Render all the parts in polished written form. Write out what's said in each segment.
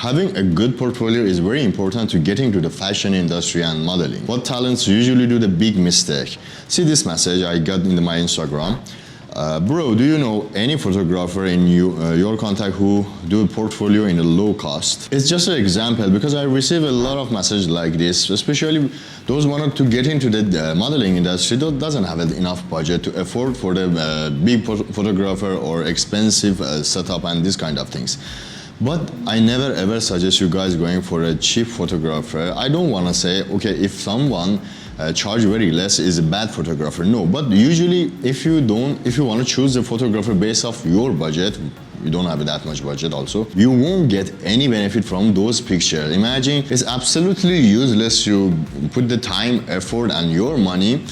Having a good portfolio is very important to get into the fashion industry and modeling. What talents usually do the big mistake? See this message I got in my Instagram. Bro, do you know any photographer in your contact who do a portfolio in a low cost? It's just an example because I receive a lot of messages like this, especially those wanted to get into the modeling industry that doesn't have enough budget to afford for the big photographer or expensive setup and this kind of things. But I never ever suggest you guys going for a cheap photographer. I don't want to say, okay, if someone charge very less is a bad photographer. No, but usually if you want to choose a photographer based off your budget, you don't have that much budget also, you won't get any benefit from those pictures. Imagine it's absolutely useless to put the time, effort and your money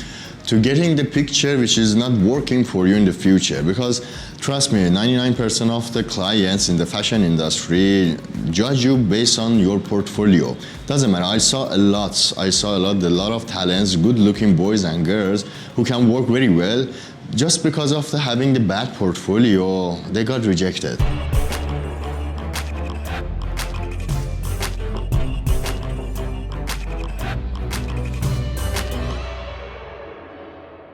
to getting the picture which is not working for you in the future, because trust me, 99% of the clients in the fashion industry judge you based on your portfolio. Doesn't matter. I saw a lot of talents, good looking boys and girls who can work very well. Just because of having the bad portfolio, they got rejected.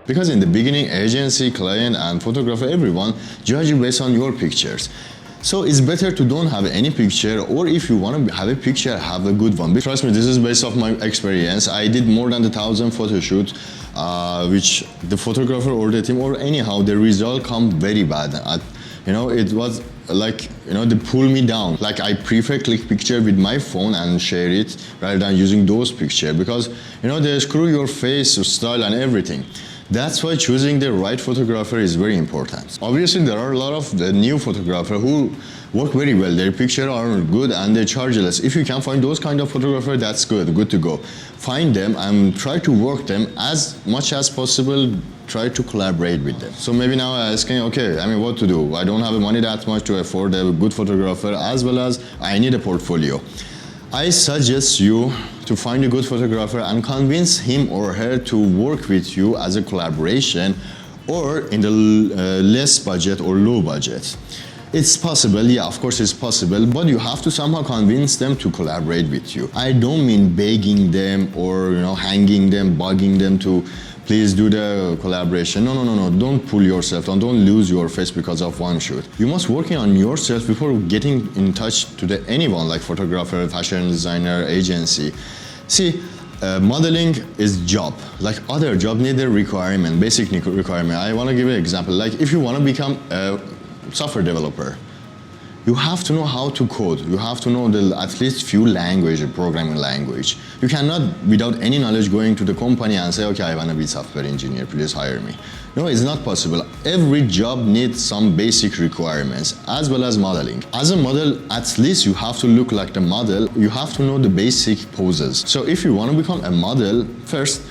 Because in the beginning, agency, client and photographer, everyone judge you based on your pictures. So it's better to don't have any picture, or if you want to have a picture, have a good one. Trust me, this is based off my experience. I did more than 1,000 photo shoots, which the photographer or the team or anyhow, the result come very bad. It was like, they pull me down. Like I prefer click picture with my phone and share it rather than using those pictures because, they screw your face, style and everything. That's why choosing the right photographer is very important. Obviously, there are a lot of the new photographers who work very well. Their pictures are good and they charge less. If you can find those kind of photographers, that's good to go. Find them and try to work them as much as possible. Try to collaborate with them. So maybe now I'm asking, okay, what to do? I don't have money that much to afford a good photographer as well as I need a portfolio. I suggest you to find a good photographer and convince him or her to work with you as a collaboration or in the less budget or low budget. It's possible, yeah, of course it's possible, but you have to somehow convince them to collaborate with you. I don't mean begging them or hanging them, bugging them to please do the collaboration. No, don't pull yourself down, don't lose your face because of one shoot. You must work on yourself before getting in touch to anyone like photographer, fashion designer, agency. See, modeling is job. Like other job need a requirement, basic requirement. I want to give you an example. Like if you want to become a software developer, you have to know how to code. You have to know at least few programming language. You cannot, without any knowledge, going to the company and say, okay, I want to be software engineer, please hire me. No, it's not possible. Every job needs some basic requirements, as well as modeling. As a model, at least you have to look like the model. You have to know the basic poses. So if you want to become a model, first,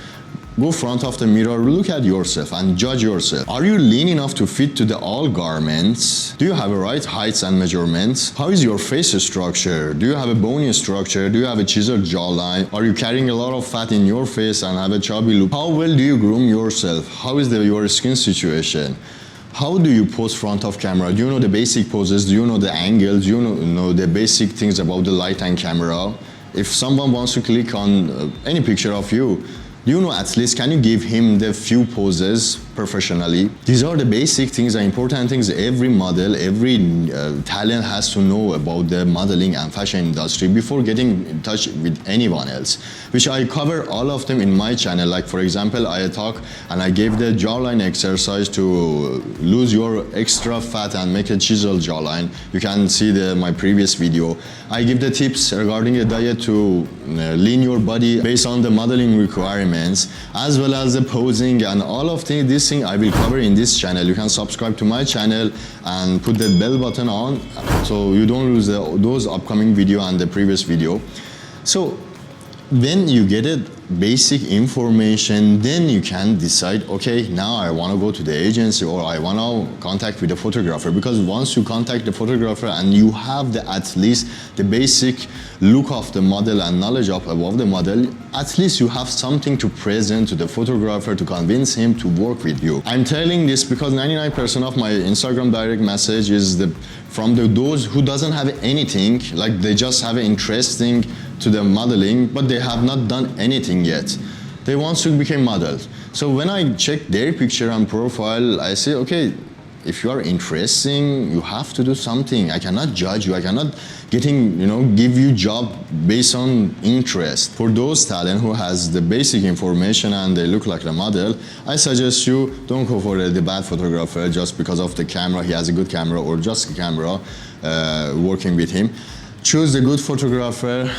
go front of the mirror, look at yourself and judge yourself. Are you lean enough to fit to all garments? Do you have the right heights and measurements? How is your face structure? Do you have a bony structure? Do you have a chiseled jawline? Are you carrying a lot of fat in your face and have a chubby look? How well do you groom yourself? How is your skin situation? How do you pose front of camera? Do you know the basic poses? Do you know the angles? Do you know the basic things about the light and camera? If someone wants to click on any picture of you, do you know at least, can you give him the few poses professionally? These are the basic things, the important things every model, every talent has to know about the modeling and fashion industry before getting in touch with anyone else, which I cover all of them in my channel. Like for example, I talk and I gave the jawline exercise to lose your extra fat and make a chiseled jawline. You can see my previous video. I give the tips regarding the diet to lean your body based on the modeling requirements, as well as the posing and all of these things I will cover in this channel. You can subscribe to my channel and put the bell button on so you don't lose those upcoming video and the previous video. So when you get it basic information, then you can decide, okay, now I want to go to the agency or I want to contact with the photographer. Because once you contact the photographer and you have at least the basic look of the model and knowledge of above the model, at least you have something to present to the photographer to convince him to work with you. I'm telling this because 99% of my Instagram direct message is from those who doesn't have anything, like they just have an interesting to the modeling, but they have not done anything yet. They want to become models. So when I check their picture and profile, I say, okay, if you are interesting, you have to do something. I cannot judge you. I cannot give you job based on interest. For those talent who has the basic information and they look like a model, I suggest you don't go for the bad photographer just because of the camera. He has a good camera or just a camera working with him. Choose the good photographer,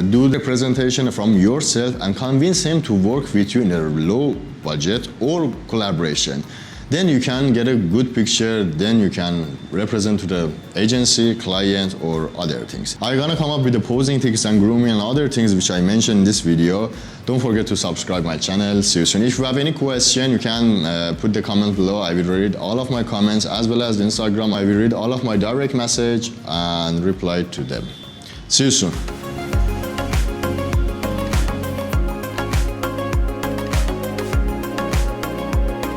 do the presentation from yourself and convince him to work with you in a low budget or collaboration. Then you can get a good picture, then you can represent to the agency, client, or other things. I'm gonna come up with the posing tips and grooming and other things which I mentioned in this video. Don't forget to subscribe my channel. See you soon. If you have any question, you can put the comment below. I will read all of my comments as well as the Instagram. I will read all of my direct message and reply to them. See you soon.